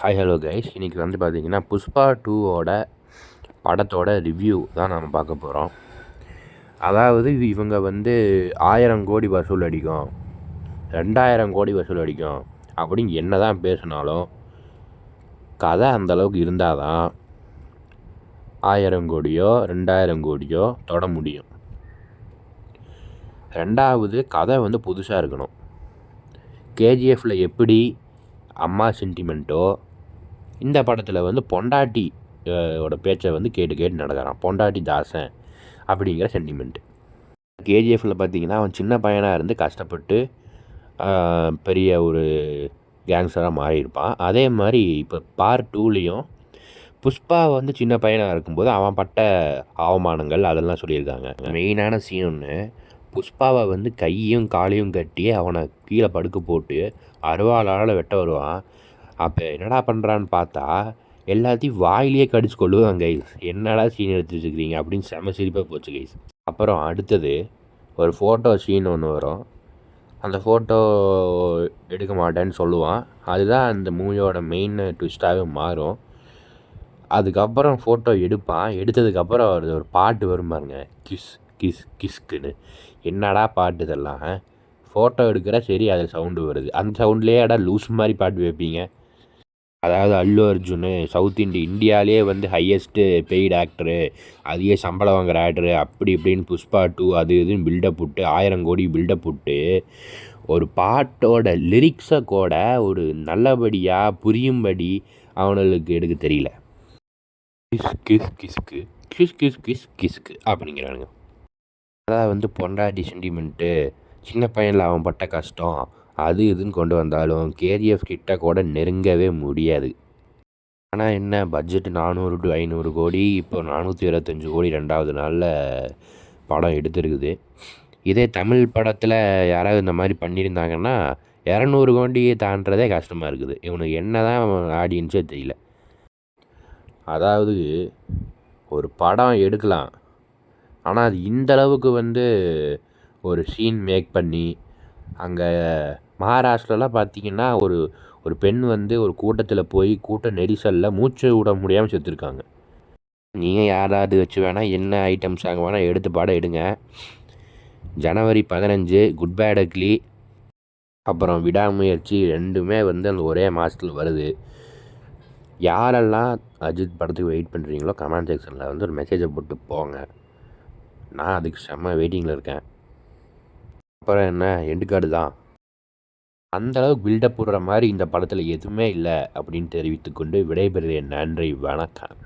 Hi hello guys, இன்றைக்கி வந்து பார்த்திங்கன்னா புஷ்பா 2வோட படத்தோட ரிவ்யூ தான் நம்ம பார்க்க போகிறோம். அதாவது இவங்க வந்து 1000 கோடி வசூல் அடிக்கும், 2000 கோடி வசூல் அடிக்கும் அப்படின்னு என்ன தான் பேசினாலும் கதை அந்தளவுக்கு இருந்தால் தான் 1000 கோடியோ 2000 கோடியோ தொட முடியும். ரெண்டாவது, கதை வந்து புதுசாக இருக்கணும். கேஜிஎஃப்பில் எப்படி அம்மா சென்டிமெண்ட்டோ இந்த படத்தில் வந்து பொண்டாட்டி ஓட பேச்சை வந்து கேட்டு நடக்கிறான். பொண்டாட்டி தாசன் அப்படிங்கிற சென்டிமெண்ட்டு. கேஜிஎஃப்பில் பார்த்தீங்கன்னா அவன் சின்ன பையனாக இருந்து கஷ்டப்பட்டு பெரிய ஒரு கேங்ஸ்டராக மாறியிருப்பான். அதே மாதிரி இப்போ பார்ட் 2லேயும் புஷ்பா வந்து சின்ன பையனாக இருக்கும்போது அவன் பட்ட அவமானங்கள் அதெல்லாம் சொல்லியிருக்காங்க. மெயினான சீன் ஒன்று, புஷ்பாவை வந்து கையும் காலையும் கட்டி அவனை கீழே படுக்க போட்டு அருவாளால் வெட்ட வருவான். அப்போ என்னடா பண்ணுறான்னு பார்த்தா எல்லாத்தையும் வாயிலேயே கடிச்சு கொள்ளுவாங்க கைஸ். என்னடா சீன் எடுத்து வச்சுக்கிறீங்க அப்படின்னு செம சிரிப்பாக போச்சு கைஸ். அப்புறம் அடுத்தது ஒரு ஃபோட்டோ சீன் ஒன்று வரும். அந்த ஃபோட்டோ எடுக்க மாட்டேன்னு சொல்லுவான். அதுதான் அந்த மூவியோட மெயின் ட்விஸ்ட்டாகவே மாறும். அதுக்கப்புறம் ஃபோட்டோ எடுப்பான். எடுத்ததுக்கப்புறம் ஒரு பாட்டு வரும் பாருங்க, கிஸ் கிஸ் கிஸ்க்குன்னு. என்னடா பாட்டு இதெல்லாம்? ஃபோட்டோ எடுக்கிற சரி, அதில் சவுண்டு வருது. அந்த சவுண்ட்லேயே லூஸ் மாதிரி பாட்டு வைப்பீங்க. அதாவது அல்லு அர்ஜுன் சவுத் இந்தியாவிலே வந்து ஹையஸ்ட்டு பெய்டு ஆக்டரு, அதிக சம்பளம் வாங்குகிற ஆக்டரு, அப்படி இப்படின்னு புஷ்பா 2 அது இதுன்னு பில்டப் விட்டு 1000 கோடி பில்டப் விட்டு ஒரு பாட்டோட லிரிக்ஸை கூட ஒரு நல்லபடியாக புரியும்படி அவனுக்கு எடுக்க தெரியல. கிஸ் கிஸ் கிஸ்க்கு கிஸ் கிஸ் கிஸ் கிஸ்க்கு அப்படிங்கிறானுங்க. அதாவது வந்து பொண்டாட்டி சென்டிமெண்ட்டு, சின்ன பையனில் அவன் பட்ட கஷ்டம், அது இதுன்னு கொண்டு வந்தாலும் கேஜிஎஃப் கிட்ட கூட நெருங்கவே முடியாது. ஆனால் என்ன, பட்ஜெட் 400 to 500 கோடி, இப்போ 425 கோடி 2வது நாளில் படம் எடுத்துருக்குது. இதே தமிழ் படத்தில் யாராவது இந்த மாதிரி பண்ணியிருந்தாங்கன்னா 200 கோடியை தாண்டதே கஷ்டமாக இருக்குது. இவனுக்கு என்ன தான் ஆடியன்ஸே தெரியல. அதாவது ஒரு படம் எடுக்கலாம், ஆனால் அது இந்தளவுக்கு வந்து ஒரு சீன் மேக் பண்ணி, அங்கே மகாராஷ்டிராவில் பார்த்திங்கன்னா ஒரு பெண் வந்து ஒரு கூட்டத்தில் போய் கூட்ட நெரிசலில் மூச்சு விட முடியாமல் செத்துருக்காங்க. நீங்கள் யாராவது வச்சு வேணால் என்ன ஐட்டம்ஸ் அங்கே வேணால் எடுத்து படம் எடுங்க. ஜனவரி 15 குட் பேட் அக்லி, அப்புறம் விடாமுயற்சி, ரெண்டுமே வந்து அந்த ஒரே மாதத்தில் வருது. யாரெல்லாம் அஜித் படத்துக்கு வெயிட் பண்ணுறீங்களோ கமெண்ட் செக்ஷனில் வந்து ஒரு மெசேஜை போட்டு போங்க. நான் அதுக்கு செம்ம வெயிட்டிங்கில் இருக்கேன். அப்புறம் என்ன, எண்டு கார்டு தான். அந்தளவுக்கு பில்டப் போடுற மாதிரி இந்த படத்தில் எதுவுமே இல்லை அப்படின்னு தெரிவித்துக்கொண்டு விடைபெறுகிறேன். நன்றி, வணக்கம்.